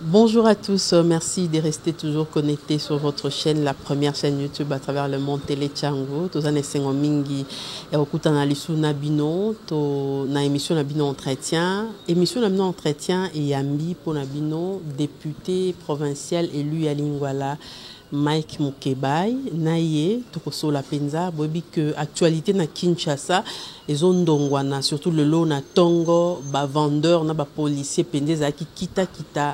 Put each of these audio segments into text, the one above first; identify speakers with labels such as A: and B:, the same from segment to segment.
A: Bonjour à tous, merci de rester toujours connectés sur votre chaîne, la première chaîne YouTube à travers le monde Télé Tchango. Tozane sengo mingi okuta na lisu na bino to na émission na bino entretien. Émission na bino entretien et yambi pour na bino député provincial élu ya Lingwala Mike Mukebai naye tokoso la penza bobi que actualité na Kinshasa ezondongwana surtout le lot na tongo ba vendeur na ba policier pendeza ki kita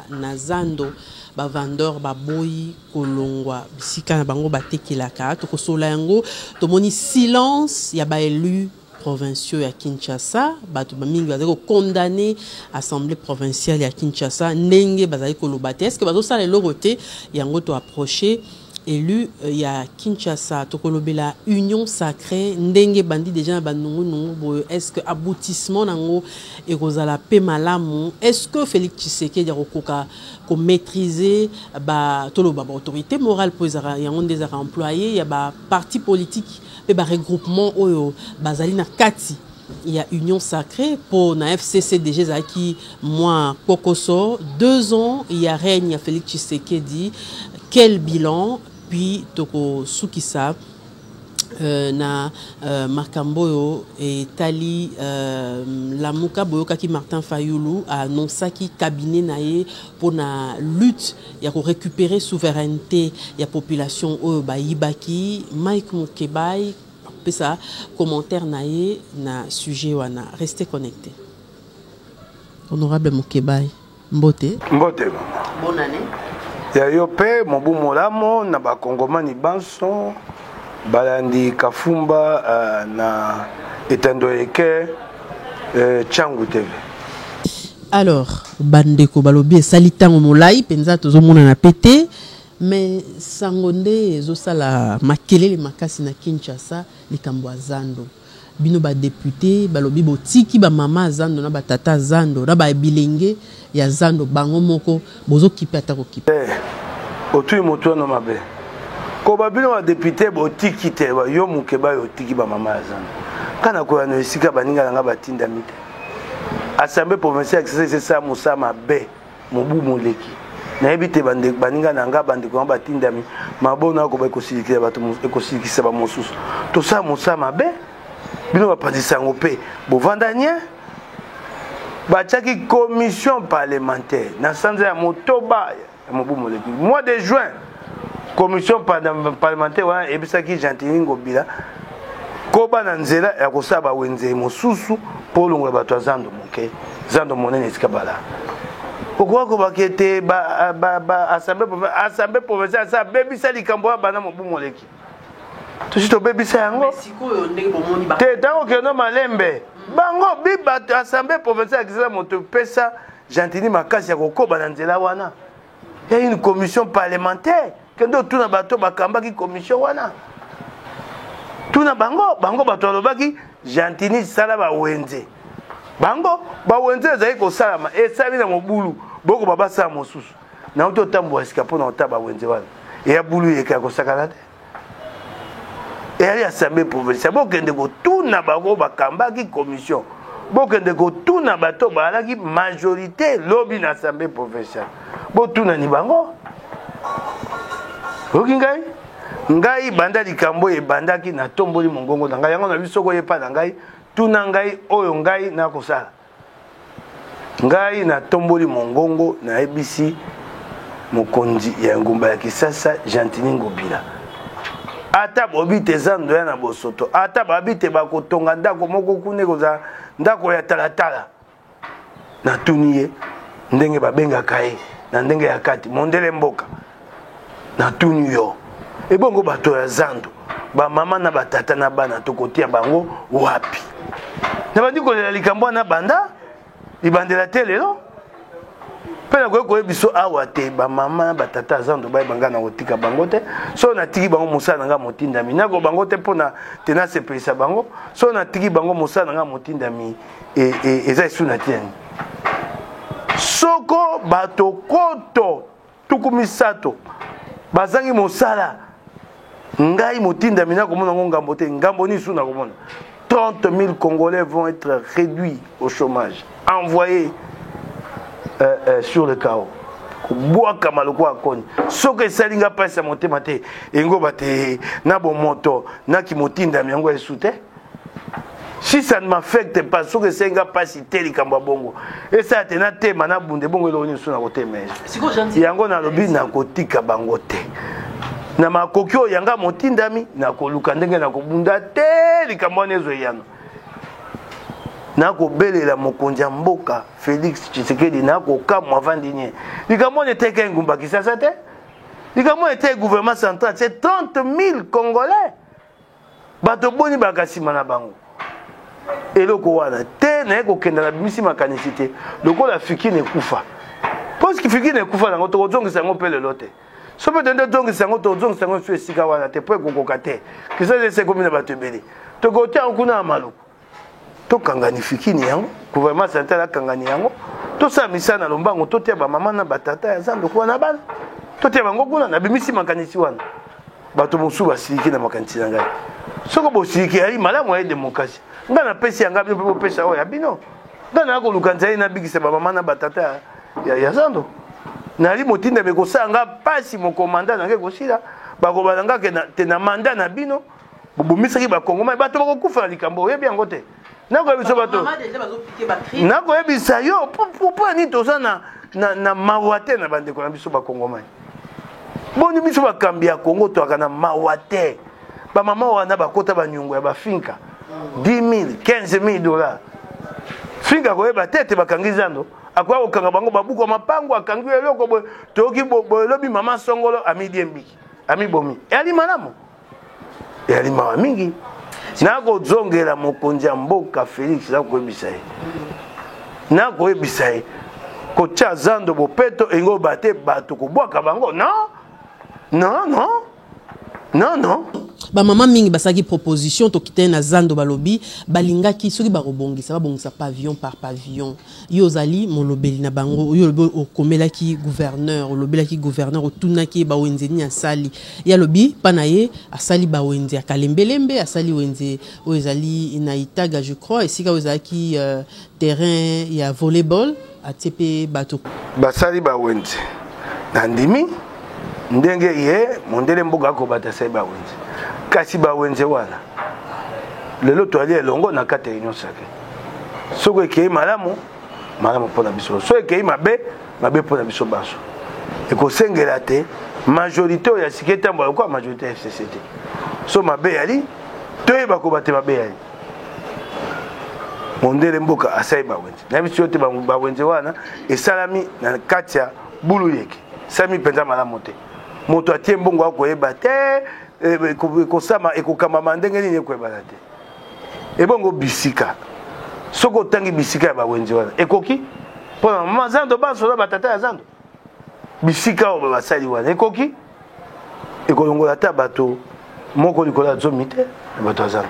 A: na zando ba vendeur ba boyi kolongwa bisika na bango batekelaka tokoso la yango tomoni silence ya ba élu provinciaux à Kinshasa, bato bamingi bazali condamné assemblée provinciale à Kinshasa, ndenge bazali kolobate. Est-ce que bazo ça les loroté yango to approché élu ya Kinshasa to kolobela union sacrée ndenge bandi déjà banungu nungu est-ce que aboutissement nango et kozala pe malamu est-ce que Félix Tshisekedi akoka ko maîtriser ba tolo ba autorité morale pour yango des employés ya ba parti politique et ba regroupement oyo bazali na kati il y a union sacrée pour na FCC déjà qui moi Kokoso 2 ans il y a règne ya Félix Tshisekedi quel bilan puis toko sukisa na Makamboyo et Tali Lamuka Boyoka qui Martin Fayulu a annoncé qui cabinet naé pour na lutte ya ko récupérer souveraineté ya population o ba yibaki Mike Mukebai ça commentaire naé na sujet wana restez connectés. Honorable Mukebai Mbote
B: bonne année ya yope mobu molamo na ba kongomani banso balandi kafumba na etandoyeke Tchango TV.
A: Alors bandeko balobi salitango molai penza tozomona na pété mais sangonde ezosala makelele makasi na Kinshasa likambo zando bino ba député balobi botiki ba mama zando na ba tata zando na ba bilenge ya zando bango moko bozo kipe atako kipe
B: otu moto no mabe ko ba bino ba député botiki te ba yo Mukeba yo tiki ba mama zando kana ko no esika baninga nga batinda mite assemblée provinciale c'est ça musama be mobu moleki na ebite bande baninga nanga bande ko batinda mi mabona ko ba kosilikisa bato ekosilikisa ba mosusu to ça musama be bino bapandisa ngo pe bovandanya bachaki commission parlementaire na sanza ya motoba ya mobu moleki mois de juin commission parlementaire wana ebisaki Gentili Ngobila koba na nzela ya kosaba wenze mosusu po longola bato zando moke zando monene sikabala pourquoi ko bakete ba assemblée provinciale ça bebisa likambo bana mobu moleki to bebisa yango te tango ke no malembe bango biba assemblée provinciale kisala moto pesa Gentili makasi ya kokoba na nzela wana il y a une commission parlementaire kendo tuna bato bakamba ki commission wana tuna bango bato lobaki Gentili sala ba wenze bango ba wenze ezali ko salama esali na mobulu boko baba sa mosusu na oto tambo esika pona otaba wenze wana e ya bulu yeka ko sakala te et à l'Assemblée provinciale, bokende ko tuna bango bakamba ki commission, bokende ko tuna bato balaki majorité lobby na Assemblée provinciale. Bo tuna ni bango. Okingai? Ngai banda likambo e bandaki na tomboli mongongo na ngai yango na biso ko yepa na ngai tuna ngai oyo ngai na kosala. Ngai na tomboli mongongo na ebisi mokonzi ya ngumba ya Kisasa Gentili Ngobila. Ata bobite zando ya na bosoto ata babite bakotonga ndako moko kune koza ndako ya talatala na tuniye ndenge babenga kae na ndenge ya kati mondele mboka na tuni yo ebongo bato ya zando ba mama na batata na bana tokotia bango wapi na bandi kolela likambo na banda libandela telelo pena ko biso awa te ba mama batata zando ba banga na otika bango te so na tiki bango musala nga motinda mi nako bango te pona tena se pesa bango so na tiki bango musala nga motinda mi eza suna tieni soko bato koto tukumisato bazangi musala ngai motinda mi nako mona ngambo te ngambo ni suna komona 30 000 Congolais vont être réduits au chômage envoyés sur le chaos. Boaka maloko akoni. Soke salinga pesa motema te. Engo bate na bon moto na ki motinda miango esute. Si ça ne m'affecte pas, ce que c'est un pas si tel comme bongo. Et ça, tu as été mana bunde bongo lo ni suna côté mais. Yango na lobi na kotika bangote. Na makokyo yanga motindami na koluka ndenge na kobunda te likamone zo yano. Na ko belela mokonzi ya mboka Félix Tshisekedi na ko kamwa vandinye. Likamone te ke ngumba kisasa te. Likamone te gouvernement central, c'est 30 000 Congolais. Bato boni bakasima na bango. Eloko wana te na ko kenda na bimisi makanisite lokola fiki ne kufa parce que fiki ne kufa na ngoto zongi sango pele lote so peut être zongi sango to zongi sango su esika wana te po ko kokate kisa se komi na batebeli to ko tia kuna maloko to kangani fiki ni yango gouvernement central kangani yango to sa misana lombango to tia ba mama na batata ya zando kwa na bana to tia bango kuna na bimisi makanisi wana bato mosu basiki na makanisi na ngai soko bosiki ali malamu ya demokrasi ngana pesi yanga bino pesa oya bino ngana ko lukanza na bigisa ba mama na batata ya zando na li motinda be ko sanga pasi mo komanda na ke ko sila ba ko balanga ke na tena manda na bino bobumisa ki ba kongoma bato ba ko kufa likambo yebi yango te na ko biso bato na ko yebisa yo pourquoi ni toza na mawate na bande ko na biso ba kongoma boni biso ba kambia Kongo to akana mawate ba mama wana bakota banyungu ya bafinka 10 000, 15 000 dollars. Finga koyeba tete bakangizando. Akwa okanga bango babuko mapango akangi eloko bo toki bo lobi mama songolo amidiembi. Amibomi. Ali malamu. Ali mawa mingi. Na ko zongela mokonzi mboka Félix za koyebisa ye. Na koyebisa ye. Ko cha zando bopeto engo bate bato ko bwaka bango. Non. Non, non. Non, non.
A: Ba mama mingi basaki proposition to kite na zando balobi balingaki soki ba robongisa pavillon par pavillon yo zali molobeli na bango yo lobi okomelaki gouverneur olobelaki gouverneur otunaki ba wenzeni asali ya lobi panaye asali ba wenze akalembelembe asali wenze oyezali na Itaga je crois esika ozaki terrain ya volleyball atepe bato
B: basali ba wenze nandimi ndenge ye mondele mboga ko batasa ba wenze kasi ba wenze wana lelo to ali elongo na kate union sake soko ekei malamu pona biso so ekei mabe pona biso baso ekosengela te majorité ya siketa mbo kwa majorité ya FCCT so mabe yali toyeba ko bate mabe yali mondele mboka asai ba wenze na biso yote ba wenze wana esalami na kati ya bulu yeke sami penza malamu te moto atie mbongo akoyeba te ekosama ekokamba ndenge nini ekoyebana te ebongo bisika soko otangi bisika ya bawenzi wana ekoki mpona mama zando basola batata ya zando bisika oyo basali wana ekoki ekolongola ata bato moko likolo ya zomi te na bato ya zando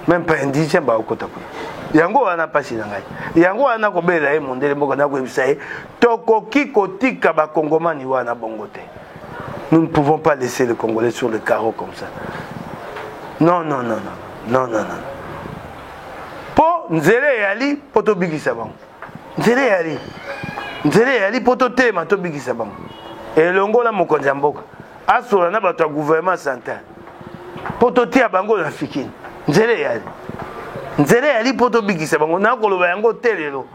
B: même pas indicien baokota kuna yango wana pasi na ngai yango wana kobelela ye mondele mboka nakoyebisa ye tokoki kotika bakongomani wana bongo te. Nous ne pouvons pas laisser les Congolais sur le carreau comme ça. Non, non, non, non, non, non, non. Po nzele yali poto bigisa bango. Nzele yali poto tema to bigisa bango. Elongola mokonzi mboka. Asola na bato ya gouvernement central. Poto tia bango na fikini. Nzele yali poto bigisa bango na koloba yango telelo.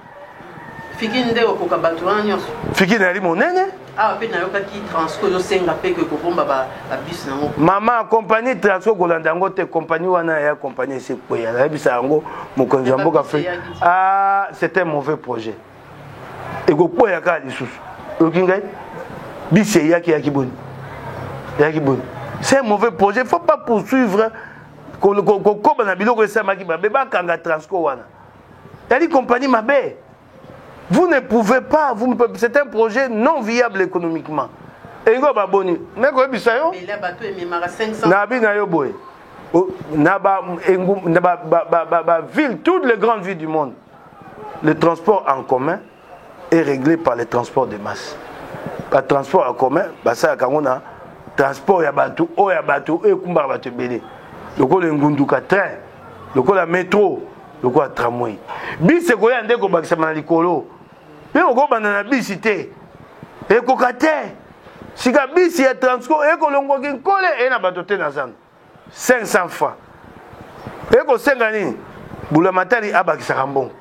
A: Fikini nde okoka bato wana nyonso.
B: Fikini yali monene.
A: Ah, pe na yoka ki transco yo senga pe ke ko bomba ba bus na ngo.
B: Mama compagnie transco kolanda ngo te compagnie wana ya compagnie c'est quoi ya bisa ngo mokonzi mboka fait. Ah, c'était un mauvais projet. Et go po ya ka lisusu. Okingai bise yaki boni. C'est un mauvais projet, faut pas poursuivre ko na biloko esamaki ba beba kanga transco wana. Yali compagnie mabe. Vous ne pouvez pas, c'est un projet non viable économiquement. Et vous abonnez. Mais quoi bisayo? Mais là bateau est même à 500. Nabi na yo boy. Naba ville, toutes les grandes villes du monde. Le transport en commun est réglé par les transports de masse. Le transport en commun, ça a transport ya bateau, et kumba bateau belé. Le ko le ngunduka train, le ko la métro, le ko la tramway. Bis c'est quoi ndeko bakisa na likolo. Mais on go banana bis ité. ekoka te sika bisi ya Transco ekolongwaki nkole ena bato te na zando 500 francs ekosenga nini Bulamatari abakisaka mbongo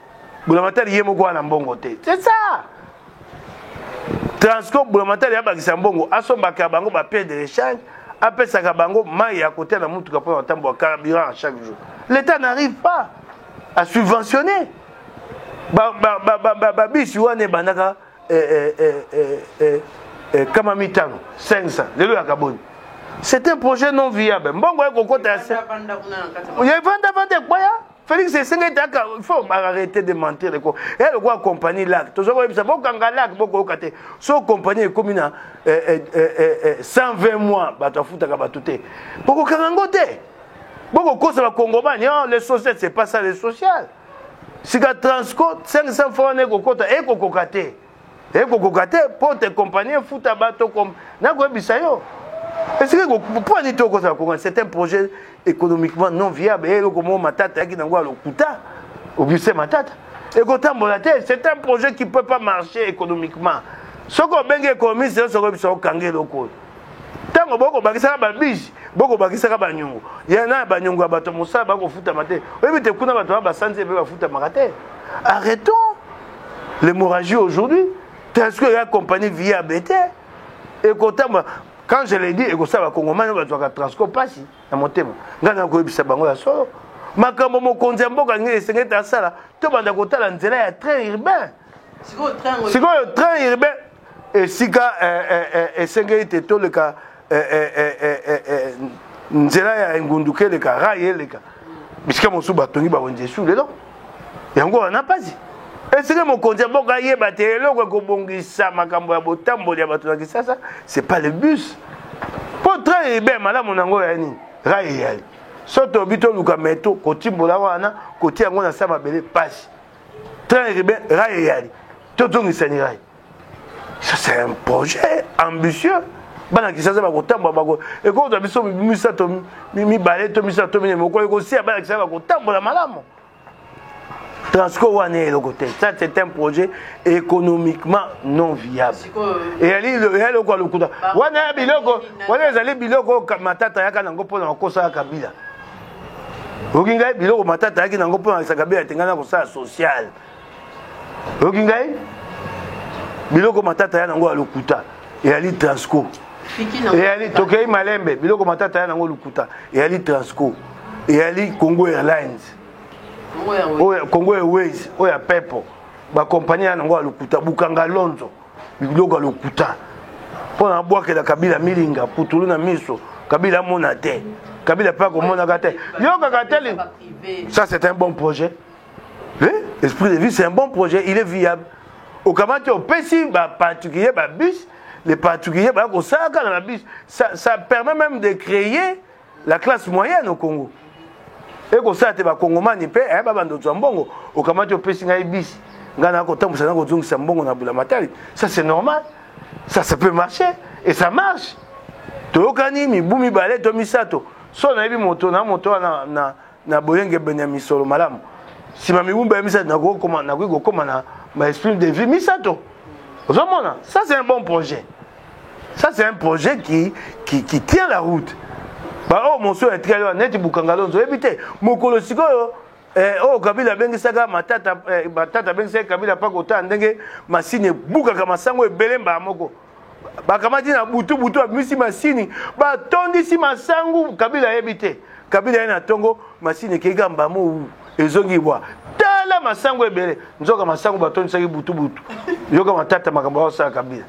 B: Bulamatari ye moko wana mbongo te c'est ça Transco Bulamatari abakisa mbongo asombaka bango ba paie de rechange apesaka bango mai ya côté na mutuka pour entambo carburant chaque jour l'État n'arrive pas à subventionner bisi wane bandaka kama mitano 500 lelo ya kaboni c'est un projet non viable mbongo ya kokota ya vanda kwaya Félix Sengeta il faut arrêter de mentir le quoi et le quoi compagnie lac toujours comme ça bokanga lac boko kate so compagnie comme na 120 mois bato futaka bato te boko kango te boko kosa ba kongomani les sociétés c'est pas ça les social sika Transco 500 francs ne kokota e kokokate pour te compagnie futa bato comme na ko bisayo est-ce que pour dire tout ça c'est un projet économiquement non viable et le comment matata qui n'envoie le kuta au bise matata et c'est un projet qui peut pas marcher économiquement ce qu'on bengue économie c'est ce qu'on bisa kange loko tango boko bakisa ba biche boko bakisa ba nyungu yana ba nyungu bato musala bako futa mate obi te kuna bato ba sanze ba futa makate arrêtons l'hémorragie aujourd'hui est-ce que la compagnie viable était et quand je l'ai dit, et que ça va Congomani va faire Transco passi dans mon thème. Ngana ko bisa bango ya solo. Makambo mo konzembo ka ngé sengeta sala. To banda ko tala nzela ya train urbain. Siko train urbain et sika sengete to le ka nzela ya ngunduke le ka raye le ka. Bisika mo suba tongi ba wonje su le do. Yango na pasi. Est-ce que mon konzembo ka yeba te eloko ko bongisa makambo ya botambo ya bato na kisasa c'est pas le bus pour train ben malamu nango ya ni raye yali soto bito luka meto ko timbola wana ko ti yango na sama bele passe train ben raye yali to tongisa ni raye ça c'est un projet ambitieux bana kisasa ba ko tambola ba ko e ko to biso misato mi balé to misato mi mo ko si bana kisasa ba ko tambola malamu Transco wane le côté ça c'est un projet économiquement non viable et ali le quoi le kuta wana biloko wana ezali biloko matata yaka nango pona kosa kabila okinga biloko matata yaki nango pona kabila tengana ko sa social okinga biloko matata ya nango lokuta et ali Transco et ali tokei malembe biloko matata ya nango lokuta et ali Transco et ali Congo Airlines Congo Airways oya pepo ba compagnie ya nango lokuta bukanga lonzo biloko lokuta pona boake la kabila milinga putulu na miso kabila mona te kabila pas comme mona gate yoka gateli ça c'est un bon projet esprit de vie c'est un bon projet il est viable au kamati au pesi ba particulier ba bus les particuliers ba ko saka na bus ça permet même de créer la classe moyenne au Congo. Et comme ça, tu vas Congomani pe, ba bando zambongo, au kamati au pesi ngai bis, ngana ko tambusa na ko zungi sambongo na Bulamatari. Ça c'est normal. Ça peut marcher et ça marche. To kani mi bumi balé to misato. So na ibi moto na boyenge Benyamin solo malamu. Si ma mi bumba misato na ko koma ma esprit de vie misato. Ozomona, ça c'est un bon projet. Ça c'est un projet qui tient la route. Bah oh mon soeur est très loin net bukangalonzo éviter mokolo sikoyo kabila bengisaka matata bengisaka kabila pa kota ndenge masini buka kama sango ebelemba moko bakamati na butu misi masini ba tondi si masangu kabila ebite kabila ina tongo masini kegamba mo ezongi bwa tala masango ebele nzoka masango ba tondi saki butu yoka matata makambo osa kabila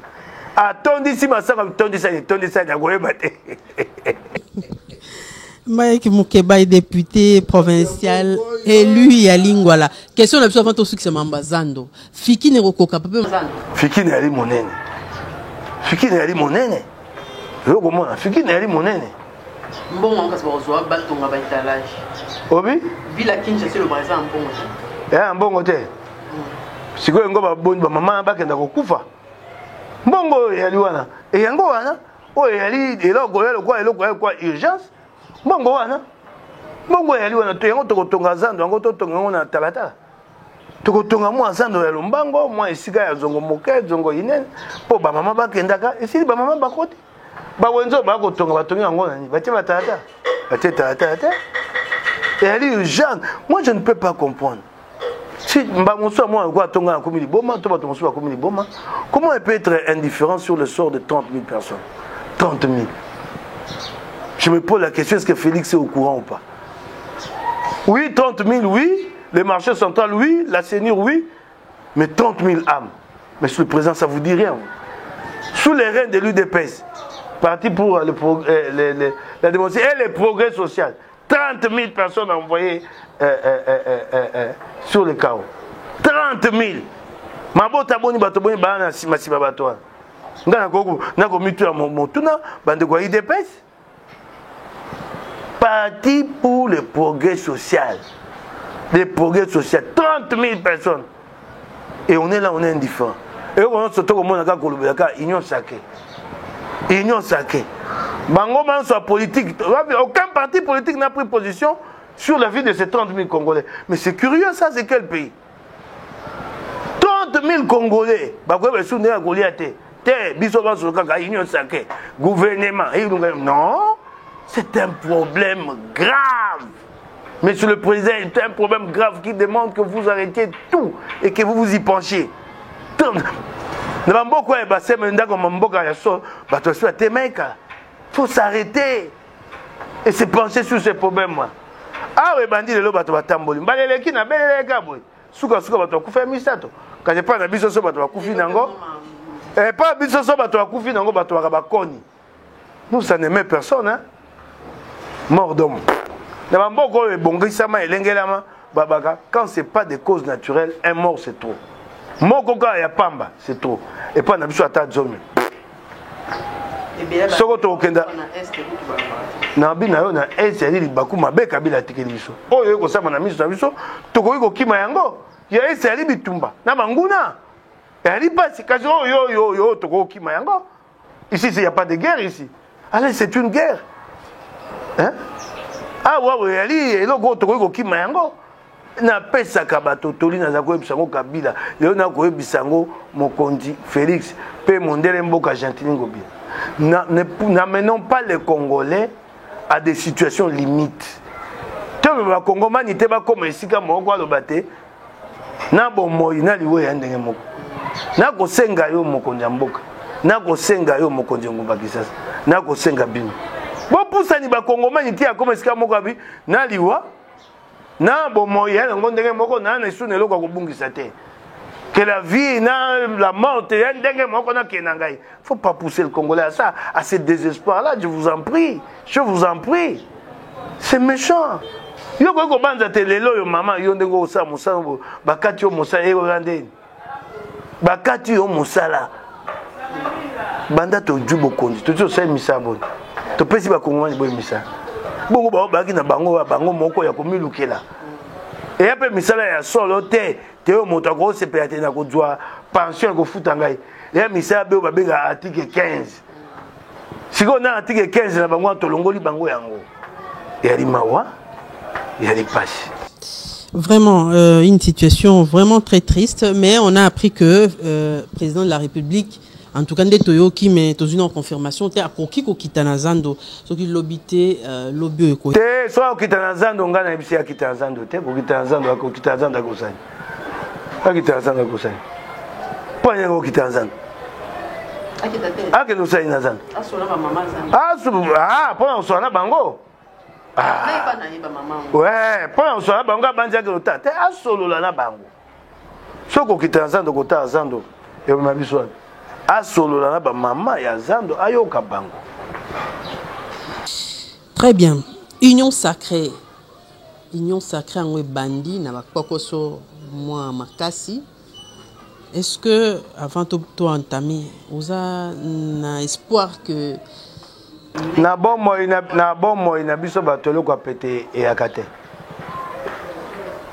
B: atondi si masango tondi sa ya goyeba te.
A: Mike Mukeba est député provincial élu à Lingwala. Question la plus avant tout succès Mambazando. Fiki ne rokoka papa Mambazando.
B: Fiki ne ali monene. Fiki ne ali monene. Loko mona Fiki ne ali monene.
A: Bon on passe pour zoa batonga ba étalage.
B: Obi?
A: Villa Kinshasa le Brésil en bon.
B: Eh mbongo te. Siko ngo ba bondi ba mama bakenda kokufa. Mbongo yali wana. E yango wana. O yali eloko kwa urgence. Bongo wana. Bongo yali wana to yango to kotonga zando yango to tonga na talatala. tokotonga mwa zando ya lombango mwa esika ya zongo moke zongo inene po ba mama bakendaka esili ba mama bakoti ba wenzo bakotonga batongi yango nani batie batata batie tata et elle est urgente. Moi je ne peux pas comprendre si mbamoso moi quoi tonga na komili boma to bato moso ba komili boma, comment elle peut être indifférente sur le sort de 30 000 personnes 30 000. Je me pose la question, est-ce que Félix est au courant ou pas? Oui, 30 000, oui. Le marché central, oui. La CENIR, oui. Mais 30 000 âmes. Mais sur le président, ça ne vous dit rien. Sous les règnes de l'UDPS, parti pour la démocratie et le progrès social, 30 000 personnes envoyées sur le chaos. 30 000. Mabota boni batoboni bana simasiba batoa. Ngana koko nako mitu ya motuna bande kwa UDPS. Parti pour le progrès social. Le progrès social. 30 000 personnes. Et on est là, on est indifférent. Et on se trouve au monde à union sacrée. Union sacrée. Bango man soit politique. Aucun parti politique n'a pris position sur la vie de ces 30 000 Congolais. Mais c'est curieux, ça, c'est quel pays? 30 000 Congolais. Union sacrée. Gouvernement. Non. C'est un problème grave. Monsieur le Président, c'est un problème grave qui demande que vous arrêtiez tout et que vous vous y penchiez. Il faut s'arrêter et se pencher sur ces problèmes. Ah oui, bandit le bateau va tamboli. Baleleki na beleleka boy. Suka bateau kufa misato. Quand je parle de biso bateau kufi nango. Et pas biso bateau kufi nango bateau va koni. Nous ça n'aime personne hein. Mort d'homme. Quand ce n'est pas des causes naturelles, un mort c'est trop. Mort ya pamba, c'est trop. Et pas n'abusou ata zomi. Soko to okenda. Na bina yo na eseli baku mabe kabila tikeli biso. Oyo ko sama na miso na biso, to ko kima yango. Ya eseli bitumba. Na banguna. Elle dit pas si kazo yo to ko kima yango. Ici il y a pas de guerre ici. Allez, c'est une guerre. Hein? Ah ouais, ali eloko toko kima yango na pesa kabato toli na zako ebisango kabila leo na ko ebisango mokonzi Félix pe mondele mboka Gentili Ngobila. N'amenons pas les Congolais à des situations limites. Tebe ba Congomani te ba koma esika moko alobate na bomoyi na liwe ya ndenge moko. Na ko senga yo mokonzi mboka. Na ko senga yo mokonzi ngomba kisasa. Na ko senga bino. Bon pour ça ni ba Congomani ti akoma esika moko abi na liwa na bomoyi ya ndenge moko na na sune loko ko bungisa te. Que la vie, la mort, il ne faut pas pousser le Congolais à ça, à ce désespoir-là, je vous en prie. Je vous en prie. C'est méchant. Yo ko banza te lelo yo mama yo ndengo osa musala bakati yo musala e rande. Bakati yo musala. Banda to jubo konzi. To so misabo. To pesi ba Congolais boy misa. Bongo ba baki na bango moko ya komilukela. Et après misala ya solo te. Théo Motagro se peut être na pension ko futa ngai. Ya misa be ba benga article 15. Siko na article 15 na bango to longoli bango yango. Ya limawa, ya lipashi.
A: Vraiment une situation vraiment très triste, mais on a appris que président de la République en tout cas des Toyoki mais dans une confirmation te akoki ko kitanazando ce qui lobité lobby ko.
B: Te soit kitanazando ngana bisi ya kitanazando te ko kitanazando ko kitanazando akosani. Akitanzana kusani. Panya ko kitanzana. Ake no sai nazana.
A: Asola ba mama zana.
B: Pona usona bango.
A: Nai pa na yiba mama.
B: Ouais, pona usona bango banja ke lota. Te asolola na bango. Soko kitanzana ko ta zando. E ma biso. Asolola na ba mama ya zando ayoka bango.
A: Très bien. Union sacrée. Union sacrée en bandi na ba kokoso moi makasi. Est-ce que avant de entamer, vous avez un espoir que
B: na bon moi na biso bato le ko pété et akate.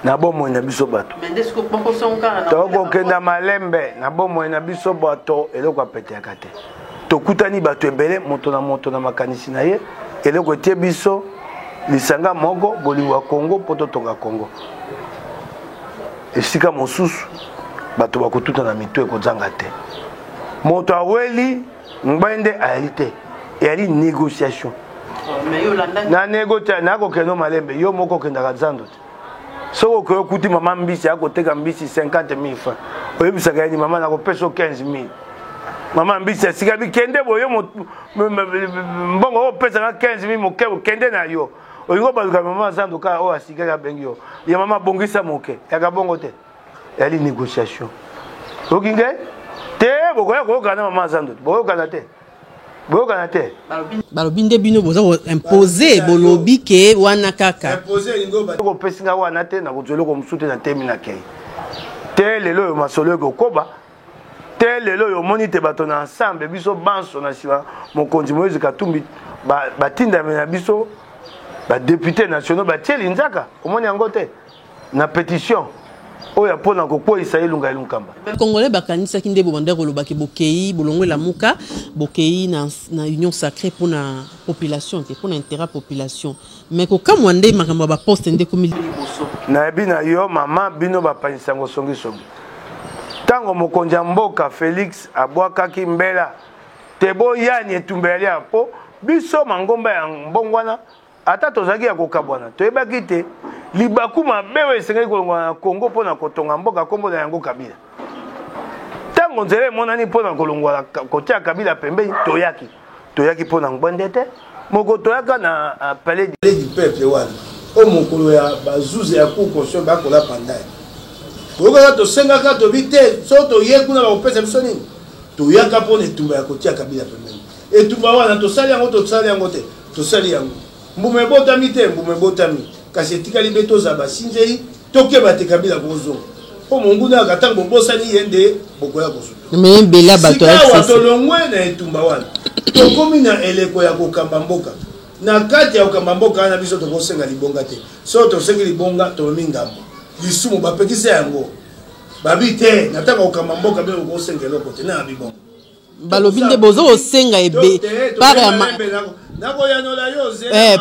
B: Na bon moi na biso bato.
A: Mais est-ce que poko sonka na
B: to ko kenda malembe na bon moi na biso bato et le ko pété akate. To kutani bato ebele moto na makanisi na ye et le ko tie biso lisanga moko boliwa Congo poto tonga Congo. esika mosusu bato bakotuta na mito ekozanga te moto aweli ngbainde ayali te eyali négociation na négocia nakokende malembe yo moko okendaka zando te soki okoki okuti mama mbisi akoteka mbisi 50,000 francs oyebisaka yeni mama nakopesa 15,000 mama mbisi esika bikende boyo mbongo oyo opesaka 15,000 moke okende na yo olingo baluka mama zando kaka oyo asikaki abengi yo ya mama bongisa moke yaka bongo te eyali négociation okinge te bokoya koyokana mama zando boyokana te boyokana te
A: balobi nde bino boza imposer bolobi ke wana kaka
B: imposer lingo bakopesinga wana te na kozwa eloko mosusu te na temi na kei te lelo oyo masolo ekokoba te lelo oyo omoni te bato na ensemble biso banso na nsima mokonzi Moïse Katumbi batindami na biso badepute nationaux batie linzaka omoni yango te na pétition oya pona kokwisa elunga elunkamba
A: congolais bakanisaki nde bobanda kolobaki bokei bolongwela muka bokei na union sacrée pour na population te pour na intérêt population mais kokamwa nde makambo ba poste nde komi
B: na bina yo mama bino bapanisa ngo songi songi tango mokonzi ya mboka Félix abwakaki mbela te boyani etumbeli apo biso mangomba ya mbongwana ata tozaki ya kokabwana toyebaki te libaku mabe oyo esengeli kolongwa na Congo mpona kotonga mboka kombo na yango Kabila ntango nzela emonani mpona kolongwa kotia Kabila pembeni toyaki mpona ngbwende te moko toyaka na palais du peuple wana o mokolo ya bazuze ya kukonso bakola pandaye toyokaka tosengaka tobi te so toye kuna bakopesa biso nini toyaka mpona etumba ya kotia Kabila pembeni etumba wana tosali yango te tosali yango mbume botami te mbume botami kasi etikali be toza basinzeli tokeba te Kabila kozonga po monguna akatango bosani yende bokoya kosuka
A: mais bela bato
B: ya tolongwe na etumba wana tokomi na eleko ya kokamba mboka na kati ya kokamba mboka na biso tokosenga libonga te so tosengi libonga tomi ngambo lisumu bapekisa yango babi te nataka kokamba mboka be kosenga eloko te na bibonga
A: balobi nde bozo osenga ebe par ya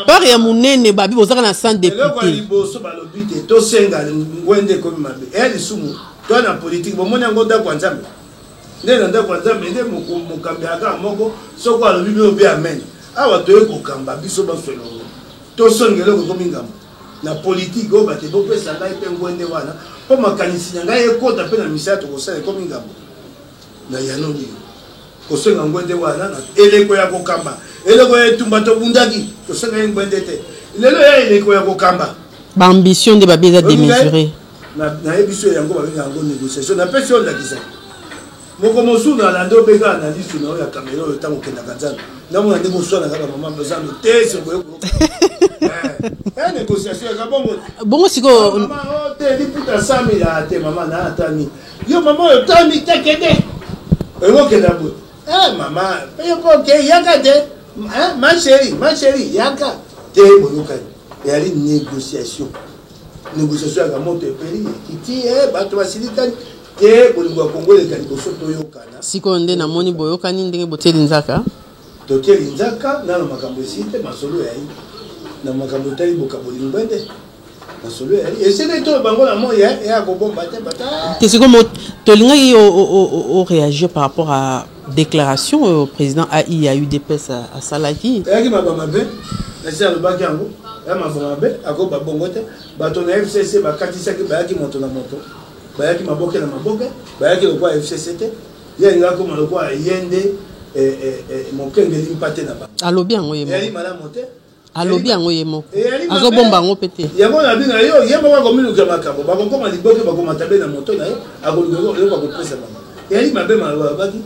A: par ya munene babi bozaka na centre député
B: liboso balobi te tosenga ngwende komi mabe lisumu to na politique bomoni yango ndako nzambe nde na ndako nzambe nde mokambi aka moko soko alobi bino be amen awa toye kokamba biso basolo tosonga eloko komi ngambo na politique oyo bate bopesa ngai mpe ngwende wana mpo makanisi na ngai ekota mpe na misala tokosala ekomi ngambo na yanoli kosenga ngwende wana na eleko ya kokamba eleko ya etumba tobundaki tosenga ngwende te lelo ya eleko ya kokamba
A: ba ambition nde babi eza démesuré
B: na ebiso yango babenga yango négociation na pesi oyo ndakisa moko mosusu alanda obeka na lisu na oyo ya kamera oyo ntango okendaka nzambe namona nde moswana kaka mama mbazambe te sekoye négociation yaka
A: bongo sikoyo
B: mama o te liputa 100,000 te mama na atani yo mama oyo tami tekede ekokenda boye mama yokoke yaka te ma chérie yaka te boyokani eyali négociation yaka moto epeli ekiti bato basilikani te bolingo ya Kongo elekani liboso toyokana
A: sikoyo nde namoni boyokani ndenge botieli nzaka
B: totieli nzaka nano makambo esili te masolo yai na makambo etali bokaboli ngwende masolo yai esili to bango na moya eya kobomba te bata
A: te sikoyo tolingaki o réagir par rapport à déclaration au président AI a eu des pièces à Salaki
B: eyaki mabamabe nasi alobaki yango ya mabamabe akoba bongo te bato na FCC bakatisaki bayaki moto na moto bayaki maboke na maboke bayaki lokwa FCC te yenga koma lokwa yende mokengeli mpate na ba
A: alobi yango yemo
B: yali malamu te
A: alobi yango yemo azobomba yango pete
B: yango na bina yo yemo kwa komiluka makambo bakokoma liboke bakoma tabe na moto na ye akolingoko eloko akopesa bango yali mabe malobaki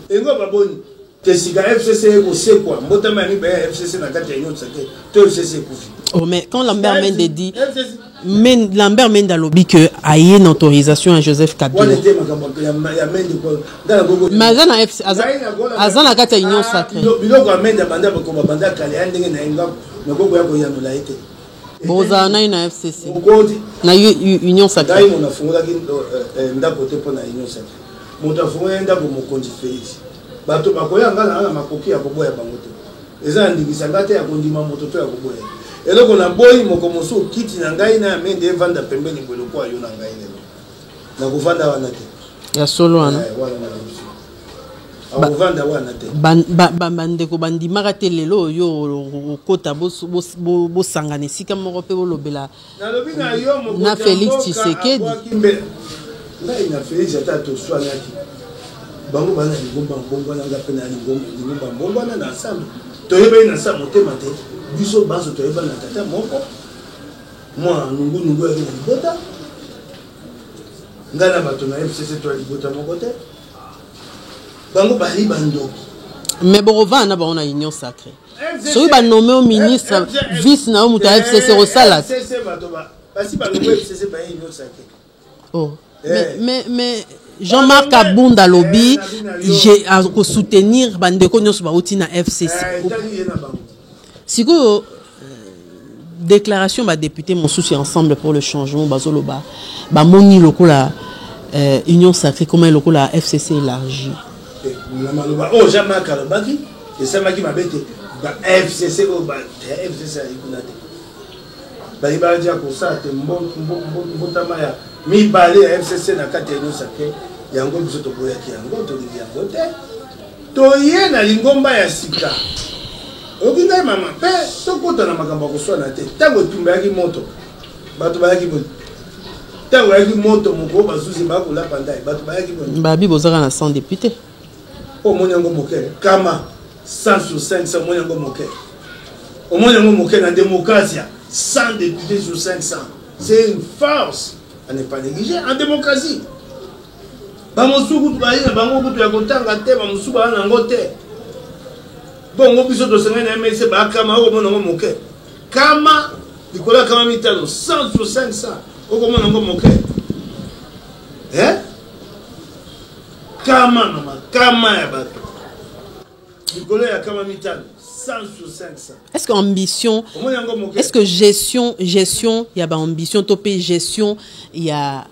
B: engo baboni tesika FCC kosekwa mbotama mi ba FCC na kati ya nyotsa te to FCC kufi
A: oh mais quand Lambert Mende dit Lambert Mende a lobby que a eu une autorisation à Joseph Kabila mais azana kati ya union sacrée
B: biloko amenda banda bakoma banda kale andenge na enga nakoko ya koyanola ete
A: boza na FCC na union sacrée
B: dai mona fungola ki ndako te pona union sacrée moto afungola ndako mokonzi Félix bato bakoyanga na makoki ya koboya bango te eza ndingisa ngate ya kondima moto to ya koboya eloko na boyi moko mosu kiti na ngai na mende evanda pembeni boloko ayo na ngai lelo na kovanda wana te
A: ya solo wana
B: wana na émission akovanda wana te
A: bandeko bandimaka te lelo oyo okota bosangana esika moko mpe bolobela
B: nalobi na yo
A: na Félix Tshisekedi
B: ngai na Félix ata toswanaki bango bana lingomba mbongwana nga mpe na lingomba mbongwana na ensemble toyebani na sa motema te biso baso toyebana na tata moko mwa nungunungu yaki na libota ngai na bato na FCC toya libota moko te bango bali bandoki
A: mais bokovana bango na union sacrée soki banome au ministre vice na omutu ya FCC osala
B: basi balongo FCC baye union sacrée
A: oh mais Jean-Marc Abunda Lobby j'ai à soutenir bandeko nyonso bauti na FCC siko déclaration ba député mon souci ensemble pour le changement bazoloba ba moni lokola union sacrée comment lokola FCC élargi
B: oh Jean-Marc Alobaki et ça m'a qui m'a bêté ba FCC au ba FCC ikunate ba iba dia ko sa te mbotama ya mi balé FCC na kati union sacrée yango biso to boya ki yango to li yango te to ye na lingomba ya sika okinga mama pe to kota na makambo ko swana te tango tumba yaki moto bato ba yaki moto tango yaki moto moko bazuzi ba ko la pandai bato ba yaki moto
A: ba bi bozaka na 100 députés
B: au monyango moke kama 100 sur 500 monyango moke au monyango moke na démocratie 100 députés sur 500 c'est une force à ne pas négliger en démocratie ba mosuku ba ina bango kutu ya kotanga te ba mosuku ba na ngote bongo biso to senga na mese ba kama o monango moke kama likola kama mitano 100 sur 500 o ko monango moke kama mama kama ya bato likola ya kama mitano 100 sur 500
A: est-ce que ambition est-ce que gestion il y a ba ambition topé gestion il y a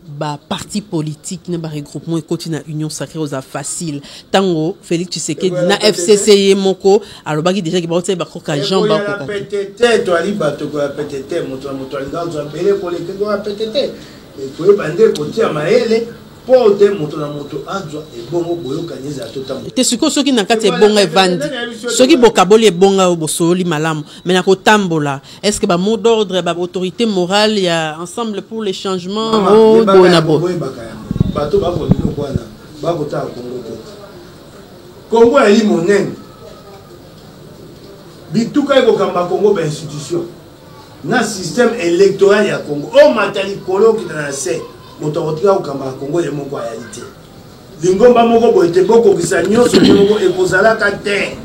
A: ba parti politique na ba regroupement et continue union sacrée aux facile tango Félix Tshisekedi na FCC moko alobaki déjà ki ba otse ba koka Jean ba koka
B: PTT to ali bato ko PTT moto alinga bele ko le ko PTT et ko bande ko tia maele po te moto na moto adwa e bongo boyo kanyeza totamu
A: te siko soki na kati bonga evandi soki bokaboli bonga bosoli malamu mais na ko tambola est-ce que ba mot d'ordre ba autorité morale il y a ensemble pour les changements oh bona bo
B: bato ba ko ndino kwana ba ko ta Congo te Congo ali monene bituka ko kamba Congo ba institution na système électoral ya Congo o matali kolo ki na se motokotika kokamba Congo ye moko réalité lingomba moko boite boko kisa nyonso moko ekozalaka te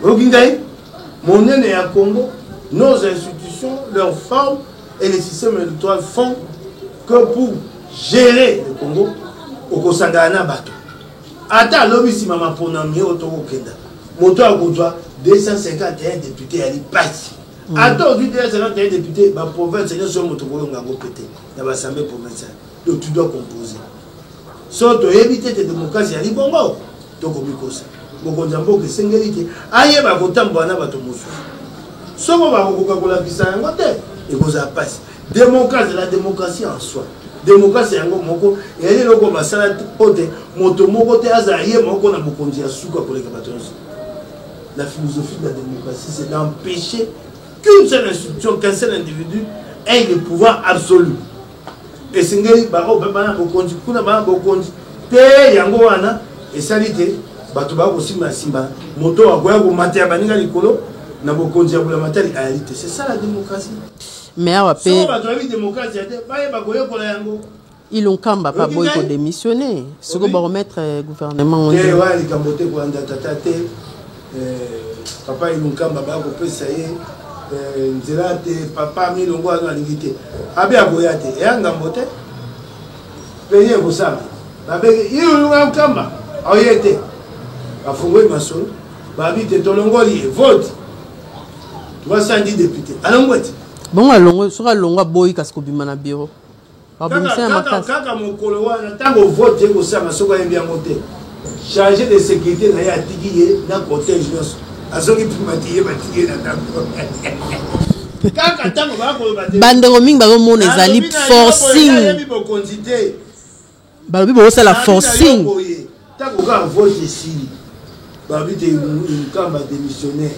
B: okingai monene ya Congo nos institutions leur forme et les systèmes électoraux font que pour gérer le Congo okosangana bato ata lobisi mama ponami otokokenda moto akozwa 251 députés ya lipasi attends, tu dis que les députés, la province, c'est sur mon tour, on a pété. Dans l'Assemblée provinciale. Donc tu dois composer. Sauf que éviter tes démocraties, il y a des bonbons. Donc on peut ça. Donc on dit que c'est une réalité. Aïe, bah, vous t'en bonne à votre mousse. Sauf qu'on va vous calculer qui ça en côté. Et vous a passé. Démocratie, la démocratie en soi. Démocratie en moko. Et elle est là comme ça, moto moko te azaïe, moko na mokondi ya souka pour les capatrons. La philosophie de la démocratie, c'est d'empêcher qu'une seule institution, qu'un seul individu ait le pouvoir absolu. Et c'est ce que baro bana bokonzi kuna bana bokonzi te yango wana et salite bato ba ko simba simba moto akoya ko matia baninga likolo na bokonzi ya bula matali réalité. C'est ça la démocratie.
A: Mais awa pe
B: so bato ba démocratie ba ba ko yokola yango
A: ils ont kamba pas boy ko démissionner ce que ba remettre gouvernement on
B: dit ouais les kambote ko anda tatate papa ils ont kamba ba ko pesa ye nzela te papa milongo ano alingite abi aboya te yanga mbote peye bosala babeke yulunga kamba oyete afungwe masolo babi te tolongoli vote 310 députés alongwete
A: bon alongo soka longo boy kasko bima na bureau
B: kaka mokolo wana tango vote ko sama soka yembi ngote chargé de sécurité na ya tiki ye na cortège nyonso azoki primatier batie na tango
A: Bandeko mingi bazomona ezali forcing. Balobi bozosala forcing.
B: Takoka vote ici. Babi te mukamba démissionnaire.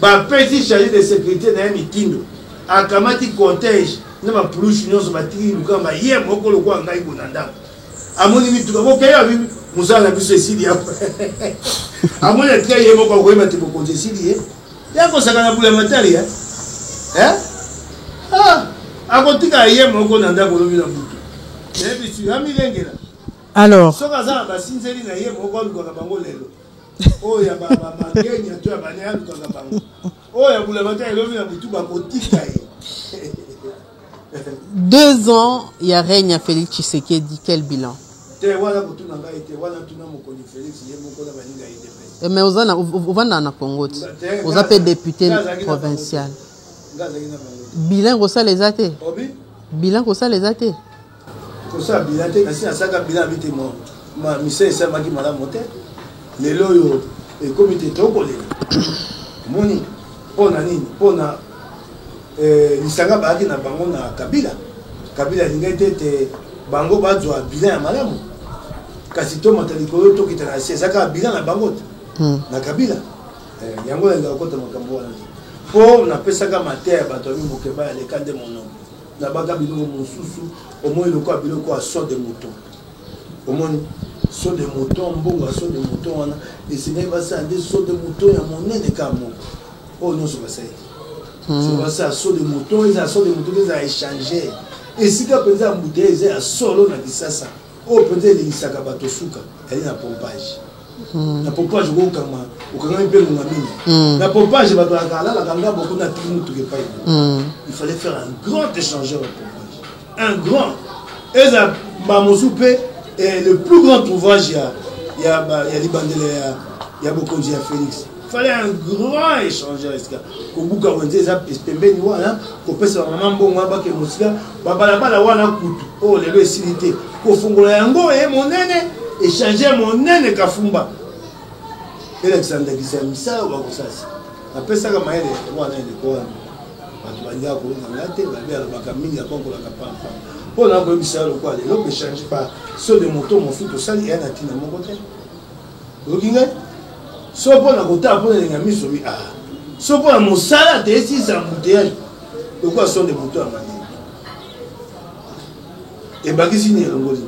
B: Ba petit chargé de sécurité na mitindo. Akamati cortège na ba plus nyonso batiki mukamba ye moko lokwa ngai bonanda. Amoni bitu ko kaya bibi musala biso esili hapo. Amoni atia ye moko ko yema te ko esili ye. Yako sakana bula matali ya. Akotika ye moko nanda ko lobi na butu. Yebi tu amilengela.
A: Alors,
B: soka za basinzeli na ye moko luka bango lelo. Oya baba magenya to abanya luka bango. Oya bula matali lobi na butu bakotika ye.
A: 2 ans, il y a règne à Félix Tshisekedi. Quel bilan? Mais vous êtes en Congo. Vous êtes député provincial. Bilan, vous savez les athées. Bilan, vous savez les athées. Vous savez bilan, c'est ça que bilan habite moi. Ma mission c'est ma qui m'a monté. Les loyaux et comité trop collé. Moni, on a ni, on a lisanga baaki na bango na Kabila. Kabila lingete te bango bazwa bilan ya malamu. Kasi to mataliko to kitana saka bilan na bango na Kabila. Yango ya ngakota makambo wana. Po na pesa kama terre bato mukeba ya lekande mono. Na baka biloko mususu au moins le quoi biloko a saut de mouton. Au moins saut de mouton mbonga saut de mouton wana et ce n'est pas ça des saut de mouton ya monene kamo. Oh non c'est pas ça. C'est pas ça saut de mouton ils a saut de mouton ils a échangé. Et si ka penza mbouté ils a solo na kisasa. Oh peut-être il saka bato suka elle na pompage. La pompage au kama ukanga pe ngami. La pompage bato la la kanga beaucoup na trimu tout pas. Il fallait faire un grand échangeur de pompage. Un grand. Et ça Mamosoupe est le plus grand ouvrage il y a Libandele il y a beaucoup de Félix. Il fallait un grand échangeur Kobuka wenze za pembeni wana ko pesa maman bongo ba ke musika babala bala wana kutu. Oh lelo esilité. Ko fungola yango monene échanger monene kafumba. Alexander Gisemisa wa kusasa. Na pesa kama ile wana ile kwa batu ko ngate babela bakamili akoko la kapamba. Pour la commission locale, l'homme ne change pas. Ceux de moto, mon fils, tout ça, il y a un atina mon côté. Vous voyez? Soit pour la côté, pour les amis, soit pour la moussala, des 6 embouteillages. De quoi sont des motos à manier? Et bagisi ni l'ongoli.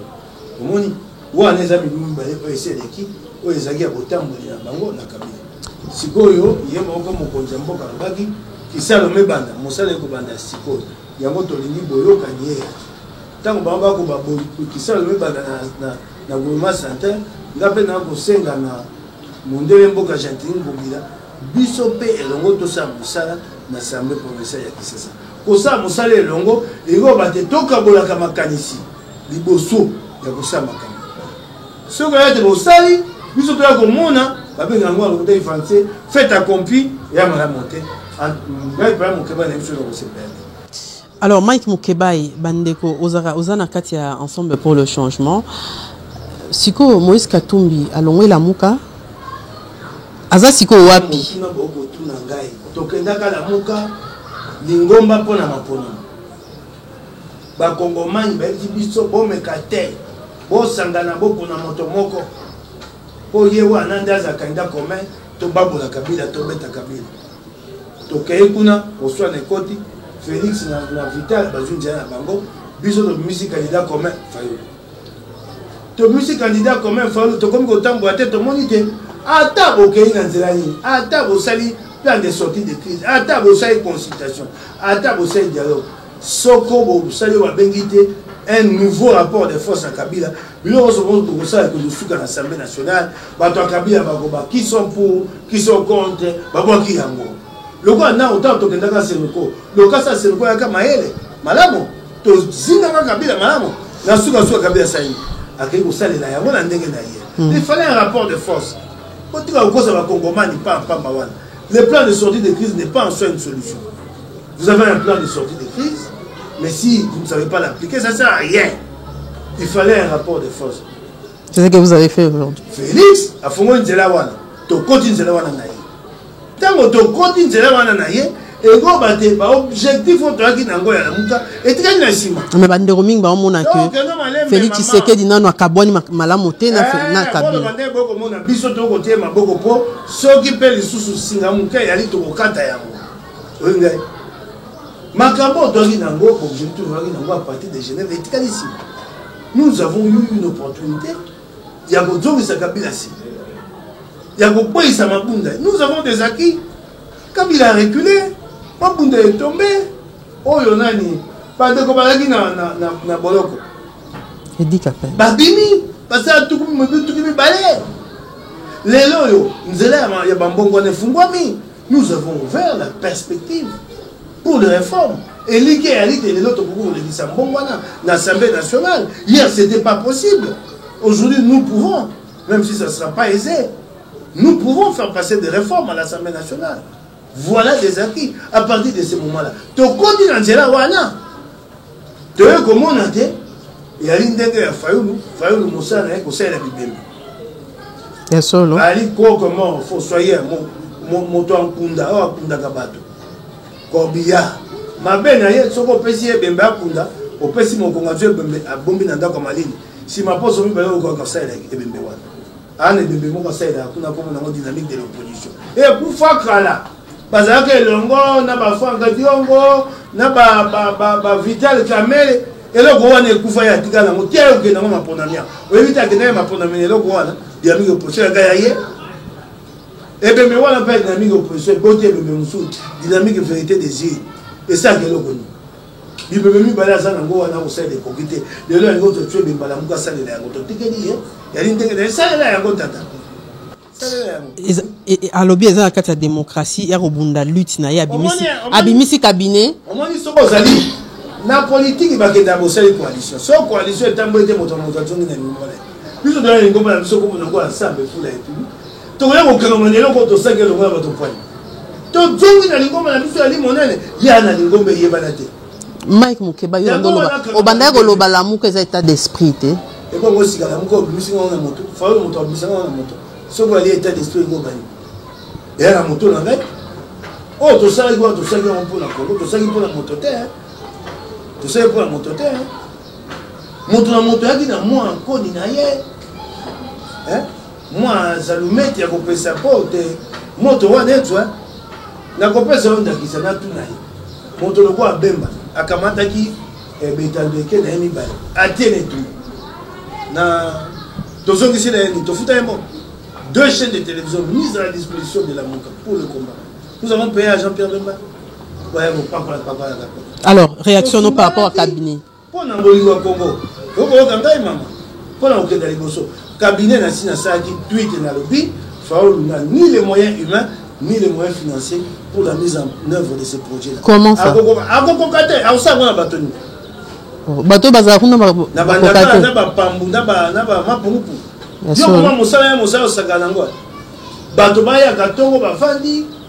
A: Vous voyez? Ou un des amis, vous n'avez pas essayé de qui? Ou les amis à botam, vous n'avez pas bango, n'a kabila. Si goyo, il y a mon konjambo kalbagi, qui sait le mébanda, moussala et kobanda, si goyo. Il y a mon tolini boyo kanyé. Tant bamba ko ba ki sala me ba na gouvernement santé ngape na ko senga na mondele mboka Argentine bobila biso pe elongo to sa musala na assemblée provinciale ya Kisasa ko sa musala elongo ego ba te toka bolaka makanisi liboso ya ko sa makanisi so ka te bosali biso to ya ko mona ba benga ngwa ko te français fait accompli ya mala monter en ngai pa mo ke ba na biso ko se perdre. Alors, Mike Mukebai, Bandeko, Ozana Katia, Ensemble pour le changement. Siko Moïse Katumbi, Alongwe la Muka. Aza Siko Wapi.
B: Tokendaka la Muka, Lingomba pona mapona. Ba Kongomani, ba biso bo mekate, bo sangana bo pona motomoko. Po yewa nanda za kanda commun, to babola Kabila, to beta Kabila. Tokeye kuna, oswa nekoti. Félix na Vital bazunja na bango biso de musique candidat commun fayo to musique candidat commun fayo to comme kotambo ate to monite ata bokei na nzela ni ata bosali plan de sortie de crise ata bosali consultation ata bosali dialogue soko bosali wa bengite un nouveau rapport de force à Kabila bilo so bon ko sala que le souka à l'Assemblée nationale bato Kabila bakoba qui sont pour qui sont contre babo ki yango. Le quoi na autant to kendaka senoko le cas ça senoko ya kama ele malamo to zinga Kabila malamo na suka Kabila sayi akei ko sala na yango na ndenge na ye. Il fallait un rapport de force pour dire au cause va Congomani pas mawana. Le plan de sortie de crise n'est pas en soi une solution. Vous avez un plan de sortie de crise mais si vous ne savez pas l'appliquer ça sert à rien. Il fallait un rapport de force.
A: C'est ce que vous avez fait aujourd'hui.
B: Félix a fongo nzela wana to koti nzela wana na ye. Tango to koti nzela wana na ye et go baté ba objectif on doit qui nango ya muka et tikali na sima
A: mais bande roaming ba mona que Félix Tshisekedi nano akabwani malamu te na Kabila
B: bande boko mona biso to côté maboko po soki pe lisusu singa muka yali to kokata yango ngai makambo doit qui nango objectif doit qui nango à partir de Genève et tikali sima nous avons eu une opportunité il y a beaucoup de Kabila si il y a beaucoup de Mabunda nous avons des acquis. Kabila a reculé, Mabunda est tombé. Oh yonani, pas de kobalaki na boloko.
A: Et dit qu'appelle.
B: Babimi, parce que tout le balé. Les loyaux, nous avons ouvert la perspective pour les réformes. Et les autres pour l'Assemblée nationale. Hier, ce n'était pas possible. Aujourd'hui, nous pouvons, même si ça ne sera pas aisé, nous pouvons faire passer des réformes à l'Assemblée nationale. Voilà des acquis à partir de ce moment-là. Tu continues à dire là, tu es comme on a dit, il y a une dingue à Fayoulou Moussa, il y a la Bible.
A: Il y a solo.
B: Ali comment faut soyer mon en Kunda, ou Kunda Kabato. Korbia. Ma belle, il y a ce qu'on peut essayer de faire Kunda, au Pessi mon congratulé à Bombinanda comme Aline. Si ma pose au milieu au Gagasa et Bembewan. Anne et Bembewan, c'est la dynamique de l'opposition. Et pour faire là. Parce que longo na ba Franck Diongo na ba Vital Kamel et le gros ne kufa ya tika na motia ke na ma ponamia o evita ke na ma ponamia le gros na dynamique opposition ga yaye et ben me wala pas dynamique opposition boté be musu dynamique vérité des yeux et ça que le gros bi be mi bala za ngo wana ko sai de kokite de lo ngo to tue be bala muka sale la ngo to tikeli ya linde ke sale la ngo tata.
A: alobi eza na kati ya démocratie ya kobunda lutte na ye abimisi cabinet
B: omoni soko ozali na politique bakenda bosali coalition so coalition etambo ete moto atongi na lingomba biso toya lingomba na biso komona ngo ensemble fula etubi tokoya kokangama na eloko tosaki elongo ya bato mpwani tozongi na lingomba na biso yali monene ya na lingomba eyebana te
A: Mike Mukeba yo ndoloba obanda koloba lamuka eza état d'esprit te
B: ekongo sika lamuka obimisi ngo na moto fayo moto obimisa ngo na moto soko ali état d'esprit ngo bani et la moto na ngai oh to sala ngo to sala ngo mpona ko to sala mpona moto te to sala mpona moto te moto na moto yaki na moi nkoni na ye moi zalumeti ya kopesa pote moto wana etwa na kopesa onda kisana tuna ye moto loko abemba akamataki betandeke na yemi bale atene tu na tozongisi na yeni tofuta yemo 2 chaînes de télévision mises à la disposition de la Mouka pour le combat. Nous avons payé à Jean-Pierre Bemba.
A: Alors, réaction par rapport au cabinet.
B: Pour l'Angolie au Congo, pour l'Angolie au cabinet qui tweet dans le lobby, ni les moyens humains, ni les moyens financiers pour la mise en œuvre de ces projets-là.
A: Comment ça? Bateau bazar kuna ba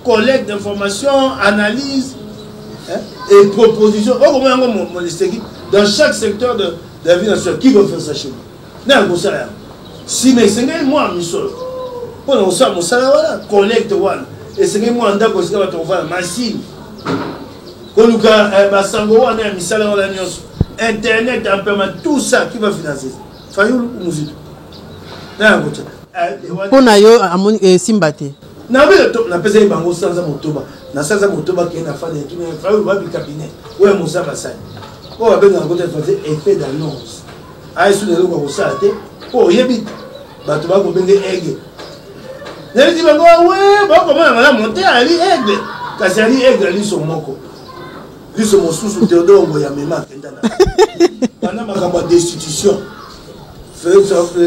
B: collecte d'informations, analyse et propositions. Dans chaque secteur de la vie nationale, qui veut faire ça chez nous? Si mais c'est moi, pour nous, collecte et c'est moi, machine. Internet, tout ça qui va financer. Fayoulou ou Mouzidou.
A: Pour Nayo, Simbate.
B: Na pesa bango sanza motoba. Na sanza motoba qui est na fin de tout. Fayoulou va du cabinet. Ouais, Moussa Bassay. On va bien dans le côté effet d'annonce. Aïe, sous les lois au saté. Oh, yébit. Batoba ko bende aigle. Na dit bango, ouais, bon, comment on va monter à Ali aigle. Kasi Ali aigle, Ali son moko. Lui, c'est mon sous Théodore Ngoyamema. Pendant ma campagne d'institution,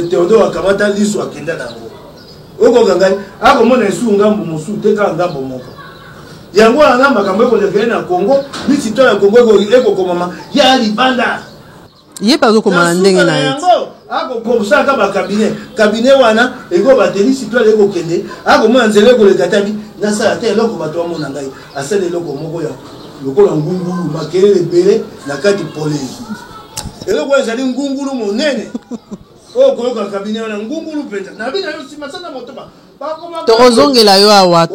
B: Théodore Akamata lui soit Kenda Nango. Oko Gangai, a comment on est sous Ngambo, mon sous Teka Ngambo Moko. Yango a ma campagne pour le Kenya Congo, lui citoyen Congo, Eko Komama, Yali Banda.
A: Yé pas au commandant Nenga.
B: A comme ça, cabinet, cabinet wana, Ego Bateli, citoyen Ego Kende, a comment on zélé pour le Katabi, Nasa, Té, Loko Bato Monangai, a celle de Loko Moko. Le col en Gungulu, maquillé les bélés, la carte polée. Et le quoi, j'allais en Gungulu, mon nez. Oh, quand le cabinet en Gungulu, peut-être. N'a pas eu si ma santé à mon toba.
A: Torozongela yo awa,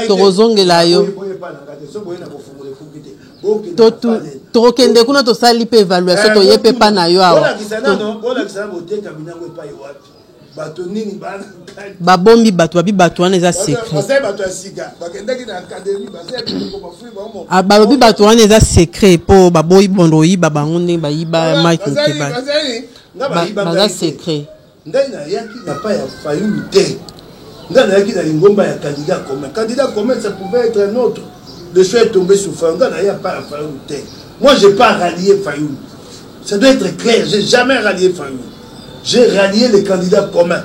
A: Torozongela yo. tokende kuna tosali pe évaluation to yepe pa na yo awa babombi bato babi bato wana eza secret balobi bato wana eza secret po baboyi bondo oyiba bango nde bayiba Mike Mukeba baza secret
B: ngai na yaki na pa ya Fayulu te ngai na yaki na lingomba ya candidat commun ça pouvait être un autre le choix est tombé sur Fayulu ngai na ya pa ya Fayulu te moi j'ai pas rallié Fayulu ça doit être clair j'ai jamais rallié Fayulu j'ai rallié les candidats communs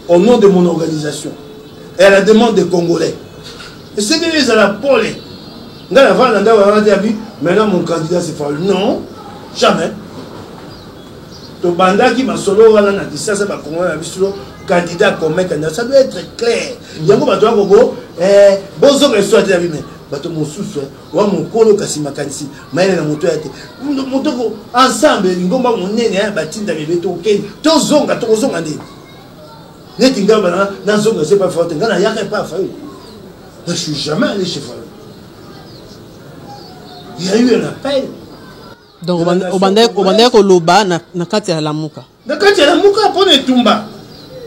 B: au nom de mon organisation et à la demande des Congolais et c'est que les à la pole ngai na va nanga wa dit maintenant mon candidat c'est Fayulu non jamais to bandaki masolo wana na distance ba Congo na biso candidat commun candidat ça doit être clair yango bato ya Congo bozo que soit de mais bato mosusu wa mokolo kasi makanisi maile na moto yate moto ko ensemble ngomba monene ya batinda bebe to ken to zonga ndi neti ngamba na zonga c'est pas forte ngana yaka pas Fayulu je suis jamais allé chez Fayulu il y a eu un appel.
A: Donc obandai ko loba na kati ya Lamuka.
B: Na kati ya Lamuka pour Netumba.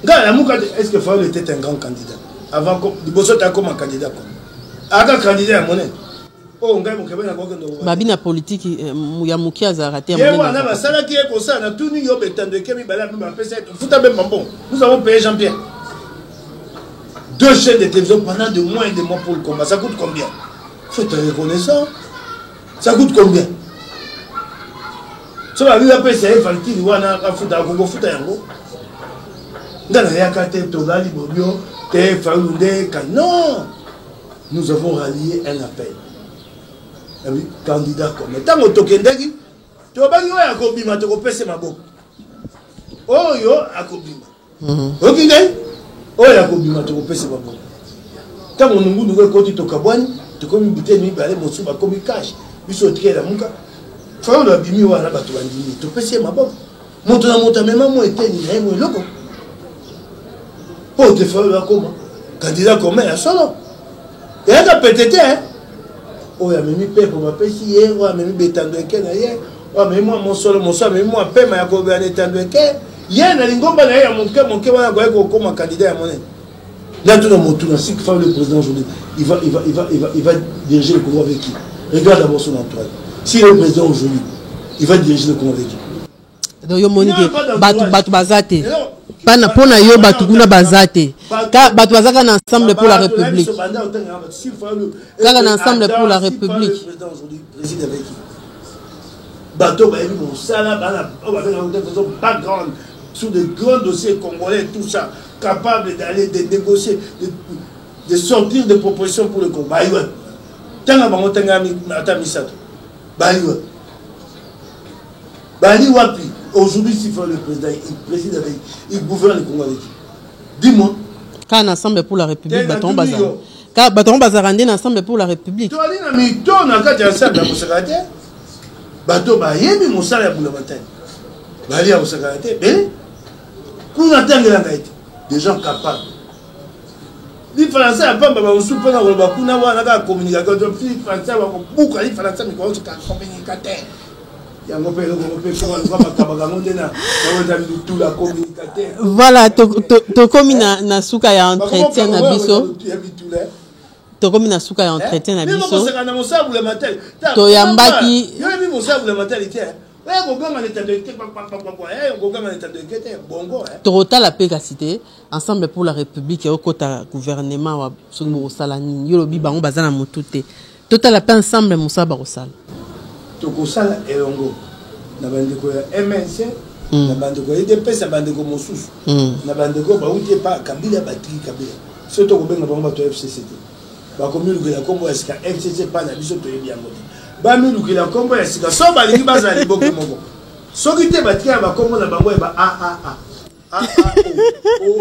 B: Nga Lamuka est-ce que Fayulu était un grand candidat avant que Liboso ta comme candidat comme. Aga candidat à monnaie. Oh ngai Mukeba na kokendo.
A: Babi na politique ya Mukia za raté
B: monnaie. Yewa na basala ki ko ça na tuni yo betando kemi bala ba pesa futa be mambo. Nous avons payé Jean-Pierre. 2 chaînes de télévision pendant de mois et de mois pour le combat. Ça coûte combien? Faut être reconnaissant. Ça coûte combien? So la vie après c'est Valkyrie wana afuta Congo futa yango ndana yakate togali bobio te Fayulu non nous avons rallié un appel oui candidat comme tango tokendeki to bangi oya kobima to kopese maboko oyo akobima okingai oya kobima to kopese maboko tango nungu ko koti to kabwani to komi biteni bale mosuba komi cash biso tikela muka Fayulu abimi wana bato bandimi to pese maboko moto na moto mema mo eteni na mo loko po te Fayulu akoma candidat commun ya solo ya ka petete o ya memi pepo ba pesi ye o memi betando eke na ye o memi mo solo mo so memi mo pema ya ko ba netando eke ye na lingomba na ya monke wana ko koma candidat ya monene là tout le monde tout ainsi que Fayulu le président aujourd'hui il va diriger le Congo avec qui regarde d'abord son entourage. Si le président aujourd'hui, il va diriger le Congo avec lui.
A: Donc, yo monique, batu bazate. Pana pona yo batu kuna bazate. Ka batu bazaka na ensemble pour la République. Ka na ensemble pour la République.
B: Le président aujourd'hui préside avec qui? Bateau ba yebi mon sala bana on va faire une façon background sur des grands dossiers congolais tout ça capable d'aller de négocier de sortir des propositions pour le Congo. Ba yo. Tanga bango tanga atamisato. Bali wapi aujourd'hui s'il faut le président il préside avec il gouverne le Congo avec qui dis-moi
A: quand ensemble pour la République baton bazar quand baton bazar andé ensemble pour la République
B: to ali na mito na kati ya samba ko sekate bato ba yebi mosala ya boulamatane bali ya sekate kuna tangela ngaite des gens capables les Français à pas on soupe na ko bakuna wana ka communication de les Français wa ko buka les Français mi ko ka communicateur
A: voilà to komi na suka ya entretien na biso to komi na suka ya entretien na biso to yambaki tokotala pe kasi te ensemble pour la République okota gouvernement wa soki bokosala nini yo lobi bango baza na motu te totala pe ensemble mosala bakosala
B: tokosala elongo na bandeko ya MNC na bandeko ya IDPS na bandeko mosusu na bandeko bauti pa Kabila batiki Kabila so tokobenga bango bato FCC bakomilukela kombo ya sika FCC pa na biso toyebi yango te bamilukela kombo ya sika so balingi bazala liboke moko soki te batika bakombo na bango eba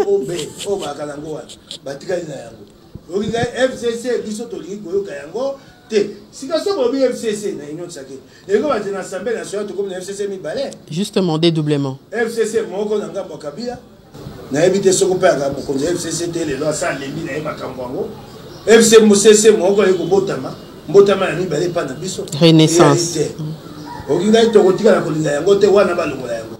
B: o b o bakalango wana batikali na yango olinga FCC biso tolingi koyoka yango si ka so bobi FCC na union sake et ko batena assemblée nationale to comme na FCC mi balé
A: justement dédoublement
B: FCC moko na ngambo Kabila na ebité soko pe aka mokonzi FCC te le lo sa lembi na makambo ngo FC Mosese moko eko botama mbotama ya mibale pa na biso
A: renaissance
B: okinga itokotika na kolinga yango te wana balongola yango.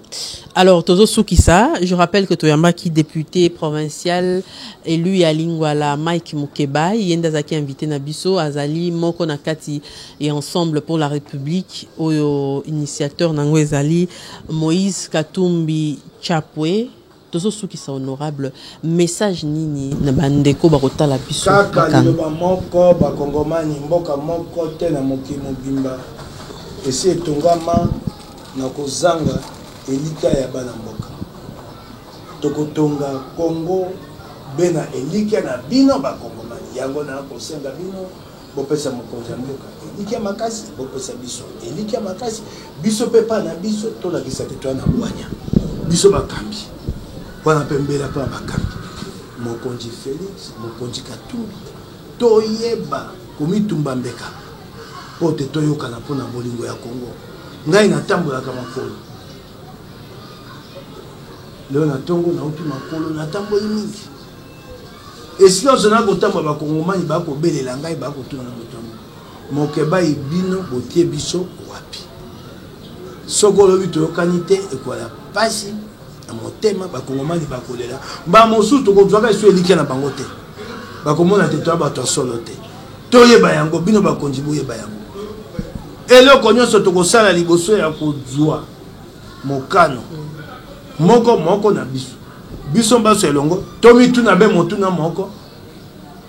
A: Alors, Tozo Soukissa, je rappelle que Toyamba qui député provincial élu à Lingwala Mike Mukeba, Yendazaki invité Nabiso, Azali, Moko Nakati et Ensemble pour la République, au initiateur Nango Ezali, Moïse Katumbi Chapwe, Tozo Soukissa honorable, message nini na bandeko barota la biso.
B: Kaka liloba moko bakongomani mboka moko te na moki mobimba. Esi etongama na kozanga elika ya bana mboka tokotonga Congo bena elika na bino bakongomani yango na kosenga bino bopesa mokonzi ya mboka elika makasi bopesa biso elika makasi biso pepa na biso tolakisa te twana bwanya biso bakambi wana pembela pa bakambi mokonzi Félix mokonzi Katumbi toyeba komitumba mbeka pote toyokana mpona bolingo ya Congo ngai natambolaka makolo leo na tongo na uti makolo na tamboli mingi esika zona kotamba bakongomani bakobelela ngai bakotuna na motombo mokeba ibino botie biso wapi soko lobi toyokani te ekola pasi na motema bakongomani bakolela ba mosusu tokozwaka eso eliki na bango te bakomona te toya bato solo te toyeba yango bino bakonzi boyeba yango eloko nyonso tokosala liboso ya kozwa mokano moko na biso mbaso elongo tomituna be motuna moko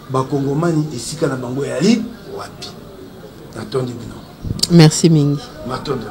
B: bakongomani esika na bango yali wapi natondi bino
A: merci mingi
B: matondo